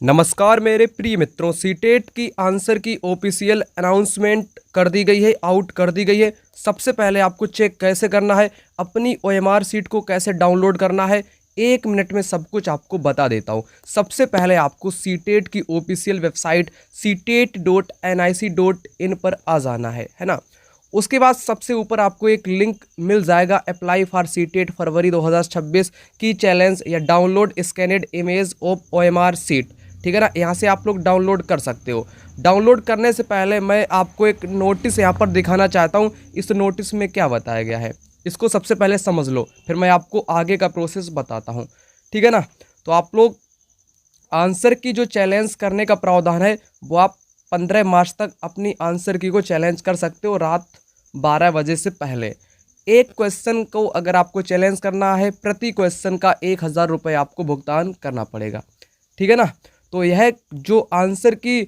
नमस्कार मेरे प्रिय मित्रों, सीटेट की आंसर की ऑफिशियल अनाउंसमेंट कर दी गई है, आउट कर दी गई है। सबसे पहले आपको चेक कैसे करना है, अपनी ओएमआर सीट को कैसे डाउनलोड करना है, 1 मिनट में सब कुछ आपको बता देता हूं। सबसे पहले आपको सीटेट की ऑफिशियल वेबसाइट ctet.nic.in पर आ जाना है ना। उसके बाद सबसे ऊपर आपको एक लिंक मिल जाएगा, अप्लाई फॉर सीटेट फरवरी 2026 की चैलेंज या download scanned image of OMR sheet. ठीक है ना, यहाँ से आप लोग डाउनलोड कर सकते हो। डाउनलोड करने से पहले मैं आपको एक नोटिस यहाँ पर दिखाना चाहता हूँ। इस नोटिस में क्या बताया गया है इसको सबसे पहले समझ लो, फिर मैं आपको आगे का प्रोसेस बताता हूँ। ठीक है ना, तो आप लोग आंसर की जो चैलेंज करने का प्रावधान है वो आप 15 मार्च तक अपनी आंसर की को चैलेंज कर सकते हो, रात 12 बजे से पहले। एक क्वेश्चन को अगर आपको चैलेंज करना है, प्रति क्वेश्चन का 1000 रुपये आपको भुगतान करना पड़ेगा। ठीक है ना, तो यह जो आंसर की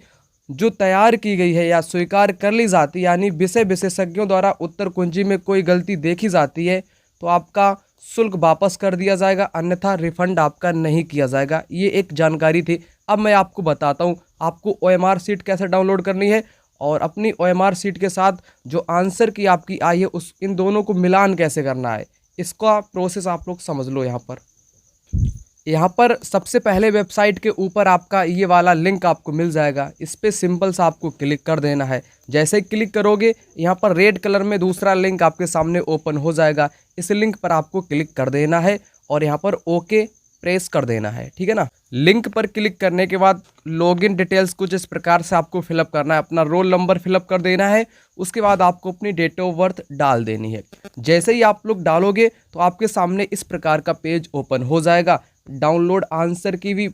जो तैयार की गई है या स्वीकार कर ली जाती है, यानी विषय विशेषज्ञों द्वारा उत्तर कुंजी में कोई गलती देखी जाती है तो आपका शुल्क वापस कर दिया जाएगा, अन्यथा रिफंड आपका नहीं किया जाएगा। ये एक जानकारी थी। अब मैं आपको बताता हूँ आपको ओएमआर सीट कैसे डाउनलोड करनी है और अपनी ओएमआर सीट के साथ जो आंसर की आपकी आई है उस इन दोनों को मिलान कैसे करना है, इसका प्रोसेस आप लोग समझ लो। यहाँ पर सबसे पहले वेबसाइट के ऊपर आपका ये वाला लिंक आपको मिल जाएगा, इस पर सिंपल सा आपको क्लिक कर देना है। जैसे ही क्लिक करोगे यहाँ पर रेड कलर में दूसरा लिंक आपके सामने ओपन हो जाएगा, इस लिंक पर आपको क्लिक कर देना है और यहाँ पर ओके प्रेस कर देना है। ठीक है ना, लिंक पर क्लिक करने के बाद लॉगिन डिटेल्स कुछ इस प्रकार से आपको फिलअप करना है, अपना रोल नंबर फिलअप कर देना है। उसके बाद आपको अपनी डेट ऑफ बर्थ डाल देनी है। जैसे ही आप लोग डालोगे तो आपके सामने इस प्रकार का पेज ओपन हो जाएगा। डाउनलोड आंसर की भी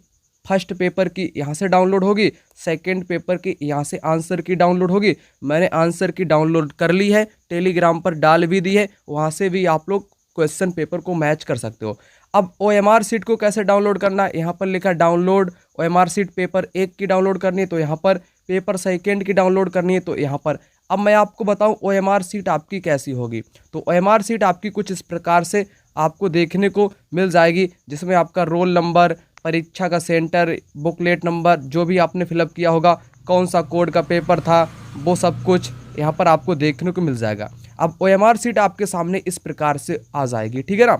फर्स्ट पेपर की यहाँ से डाउनलोड होगी, सेकंड पेपर की यहाँ से आंसर की डाउनलोड होगी। मैंने आंसर की डाउनलोड कर ली है, टेलीग्राम पर डाल भी दी है, वहाँ से भी आप लोग क्वेश्चन पेपर को मैच कर सकते हो। अब ओएमआर सीट को कैसे डाउनलोड करना है, यहाँ पर लिखा डाउनलोड ओएमआर सीट पेपर 1 की डाउनलोड करनी है तो यहाँ पर, पेपर सेकेंड की डाउनलोड करनी है तो यहाँ पर। अब मैं आपको बताऊं ओएमआर सीट आपकी कैसी होगी, तो ओएमआर सीट आपकी कुछ इस प्रकार से आपको देखने को मिल जाएगी, जिसमें आपका रोल नंबर, परीक्षा का सेंटर, बुकलेट नंबर, जो भी आपने फिलअप किया होगा, कौन सा कोड का पेपर था, वो सब कुछ यहाँ पर आपको देखने को मिल जाएगा। अब ओएमआर सीट आपके सामने इस प्रकार से आ जाएगी। ठीक है ना,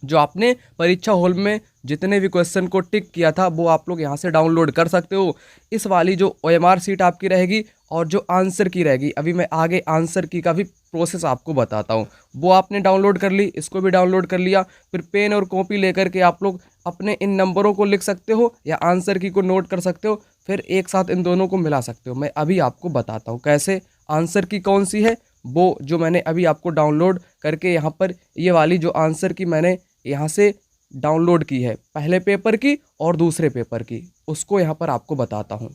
जो आपने परीक्षा हॉल में जितने भी क्वेश्चन को टिक किया था वो आप लोग यहाँ से डाउनलोड कर सकते हो। इस वाली जो ओएमआर सीट आपकी रहेगी और जो आंसर की रहेगी, अभी मैं आगे आंसर की का भी प्रोसेस आपको बताता हूँ। वो आपने डाउनलोड कर ली, इसको भी डाउनलोड कर लिया, फिर पेन और कॉपी लेकर के आप लोग अपने इन नंबरों को लिख सकते हो या आंसर की को नोट कर सकते हो, फिर एक साथ इन दोनों को मिला सकते हो। मैं अभी आपको बताता हूँ कैसे। आंसर की कौन सी है, वो जो मैंने अभी आपको डाउनलोड करके यहाँ पर ये वाली जो आंसर की मैंने यहाँ से डाउनलोड की है, पहले पेपर की और दूसरे पेपर की, उसको यहाँ पर आपको बताता हूँ।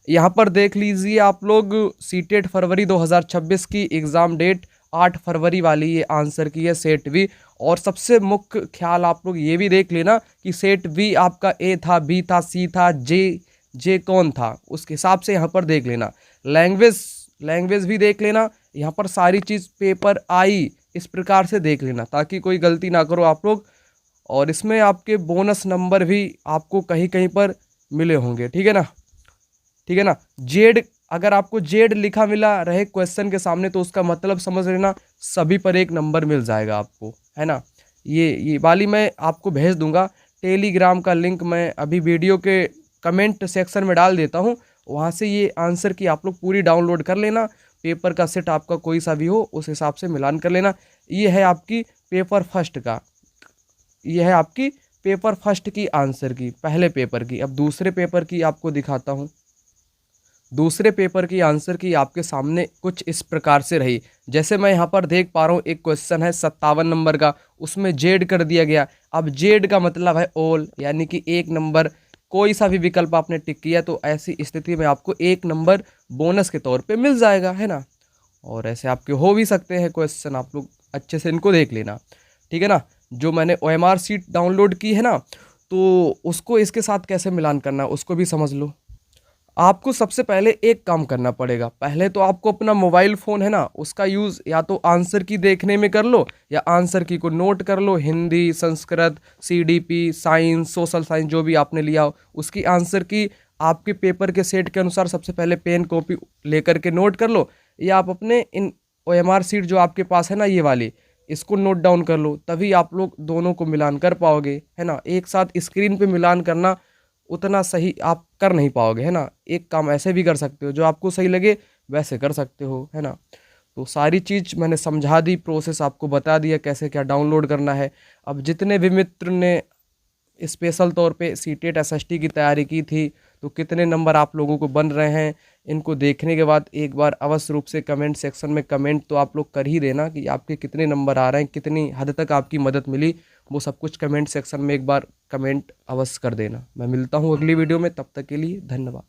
यहाँ पर देख लीजिए आप लोग, सीटेट फरवरी 2026 की एग्ज़ाम डेट 8 फरवरी वाली ये आंसर की है, सेट वी। और सबसे मुख्य ख्याल आप लोग ये भी देख लेना कि सेट वी आपका ए था, बी था, सी था, जे कौन था, उसके हिसाब से यहाँ पर देख लेना। लैंग्वेज भी देख लेना, यहाँ पर सारी चीज़ पेपर आई इस प्रकार से देख लेना ताकि कोई गलती ना करो आप लोग। और इसमें आपके बोनस नंबर भी आपको कहीं कहीं पर मिले होंगे। ठीक है ना, ठीक है ना। जेड, अगर आपको जेड लिखा मिला रहे क्वेश्चन के सामने तो उसका मतलब समझ लेना सभी पर 1 नंबर मिल जाएगा आपको, है ना। ये वाली मैं आपको भेज दूंगा, टेलीग्राम का लिंक मैं अभी वीडियो के कमेंट सेक्शन में डाल देता हूँ, वहाँ से ये आंसर की आप लोग पूरी डाउनलोड कर लेना। पेपर का सेट आपका कोई सा भी हो उस हिसाब से मिलान कर लेना। ये है आपकी पेपर फर्स्ट का, ये है आपकी पेपर फर्स्ट की आंसर की, पहले पेपर की। अब दूसरे पेपर की आपको दिखाता हूँ। दूसरे पेपर की आंसर की आपके सामने कुछ इस प्रकार से रही। जैसे मैं यहाँ पर देख पा रहा हूँ, एक क्वेश्चन है 57 नंबर का, उसमें जेड कर दिया गया। अब जेड का मतलब है ऑल, यानी कि 1 नंबर, कोई सा भी विकल्प आपने टिक किया तो ऐसी स्थिति में आपको 1 नंबर बोनस के तौर पे मिल जाएगा, है ना। और ऐसे आपके हो भी सकते हैं क्वेश्चन, आप लोग अच्छे से इनको देख लेना। ठीक है ना, जो मैंने ओएमआर सीट डाउनलोड की है ना, तो उसको इसके साथ कैसे मिलान करना है उसको भी समझ लो। आपको सबसे पहले एक काम करना पड़ेगा। पहले तो आपको अपना मोबाइल फ़ोन है ना, उसका यूज़ या तो आंसर की देखने में कर लो या आंसर की को नोट कर लो। Hindi, Sanskrit, CDP, science, social science जो भी आपने लिया हो, उसकी आंसर की आपके पेपर के सेट के अनुसार सबसे पहले पेन, कॉपी लेकर के नोट कर लो, या आप अपने इन ओएमआर शीट जो आपके पास है ना ये वाली, इसको नोट डाउन कर लो। तभी आप लोग दोनों को मिलान कर पाओगे, है ना। एक साथ स्क्रीन पे मिलान करना उतना सही आप कर नहीं पाओगे, है ना। एक काम ऐसे भी कर सकते हो, जो आपको सही लगे वैसे कर सकते हो, है ना। तो सारी चीज़ मैंने समझा दी, प्रोसेस आपको बता दिया कैसे क्या डाउनलोड करना है। अब जितने भी मित्र ने स्पेशल तौर पे सीटेट एसएसटी की तैयारी की थी, तो कितने नंबर आप लोगों को बन रहे हैं, इनको देखने के बाद एक बार अवश्य रूप से कमेंट सेक्शन में कमेंट तो आप लोग कर ही देना कि आपके कितने नंबर आ रहे हैं, कितनी हद तक आपकी मदद मिली। वो सब कुछ कमेंट सेक्शन में एक बार कमेंट अवश्य कर देना। मैं मिलता हूँ अगली वीडियो में, तब तक के लिए धन्यवाद।